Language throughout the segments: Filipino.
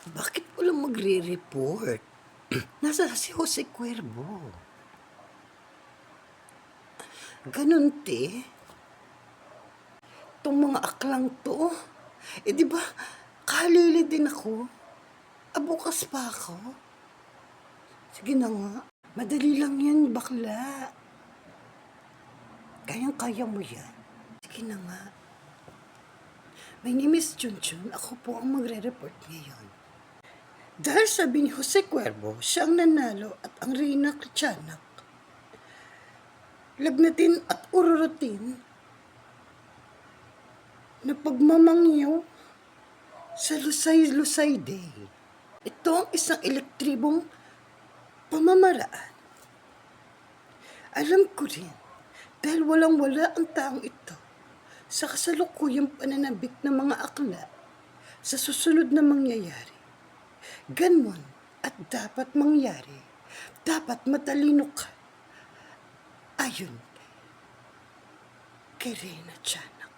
Bakit walang magre-report? Nasa si Jose Cuervo. Ganun, te. Itong mga aklang to. Di ba, kalili din ako. Bukas pa ako. Sige na nga. Madali lang yan, bakla. Kayang-kaya mo yan. Sige na nga. My name is Junjun. Ako po ang magre-report ngayon. Dahil sabi ni Jose Cuervo, siya ang nanalo at ang Reyna Tiyanak. Lagnatin at ururutin na pagmamangyaw sa Lusay-Lusay Day. Ito ang isang elektribong pamamaraan. Alam ko rin, dahil walang-wala ang taong ito sa kasalukuyang pananabik ng mga akla sa susunod na mangyayari. Ganon at dapat mangyari. Dapat matalino ka. Ayon kay Reyna Tiyanak.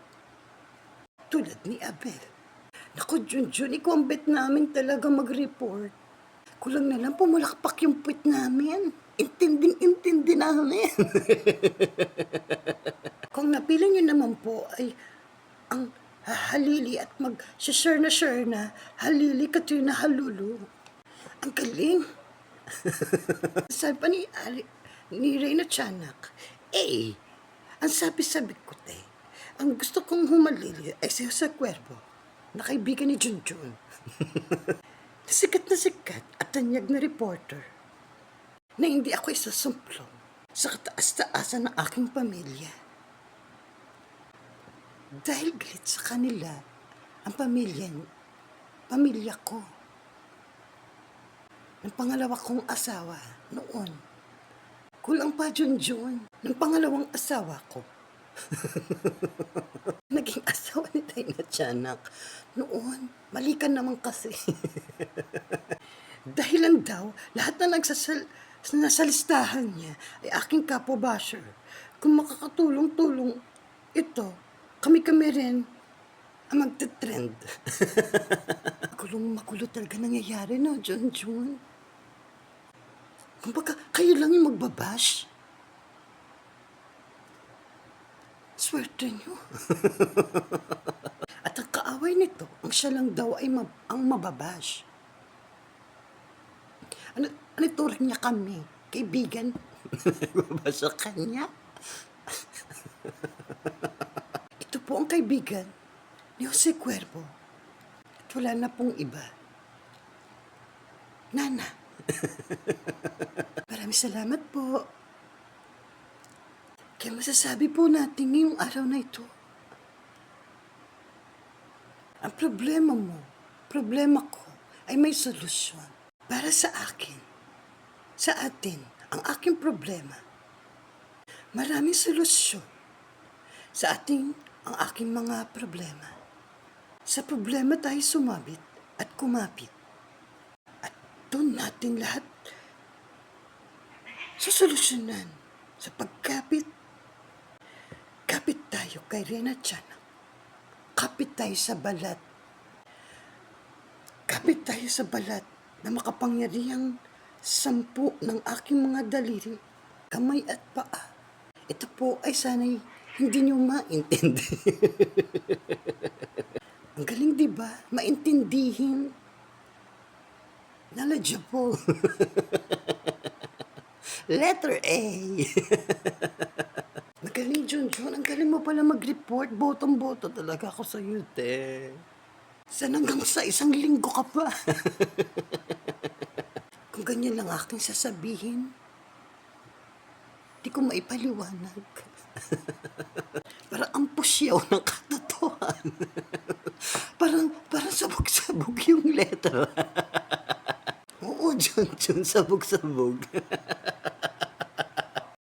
Tulad ni Abel. Naku, Junjun, ikaw ang bet namin talaga mag-report. Kulang na lang pumulakpak yung puwit namin. Intinding-intindi namin. Kung napili nyo naman po ay ang halili at mag-share na halili Katrina Halulu. Ang galing. Sabi pa ni Reyna Tiyanak, ang sabi-sabi ko, ang gusto kong humalili ay si Jose Cuervo, na kaibigan ni Junjun. Sikat na sikat at tanyag na reporter na hindi ako isasumplong sa kataas-taasan ng aking pamilya. Dahil galit sa kanila ang pamilya ko. Ng pangalawa kong asawa noon. Kulang pa Junjun ng pangalawang asawa ko. Naging asawa ni Reyna Tiyanak noon. Mali ka naman kasi. Dahilan daw, lahat na nasa listahan niya ay aking kapwa-basher. Kung makakatulong-tulong ito, kami rin ang magte-trend. Magulo talaga nangyayari, no, Junjun? Kumbaga, kayo lang yung magbabash. Swerte nyo. At ang kaaway nito, ang siya lang daw ay ang mababash. Ano turing niya kami? Kaibigan? Mababash sa kanya? Ito po ang kaibigan ni Jose Cuervo. At wala na pong iba. Nana. Maraming salamat po. Kaya masasabi po natin ngayong araw na ito. Ang problema ko ay may solusyon. Para sa akin, sa atin, ang aking problema. Maraming solusyon sa ating ang aking mga problema. Sa problema tayo sumabit at kumapit. At doon natin lahat susolusyonan sa pagkapit. Kapit tayo kay Reyna Tiyanak. Kapit tayo sa balat. Kapit tayo sa balat na makapangyarihang 10 ng aking mga daliri, kamay at paa. Ito po ay sana'y hindi nyo maintindi. Ang galing, diba? Maintindihin. Knowledgeable. Letter A. Magaling, Junjun. Ang galing mo pala mag-report. Botong-boto talaga ako sa iyo, te. San hanggang sa 1 linggo ka pa. Kung ganyan lang aking sasabihin, di ko maipaliwanag. Parang ang pusyaw ng katotohan. parang sabog-sabog yung letter. Oo, Junjun, sabog-sabog.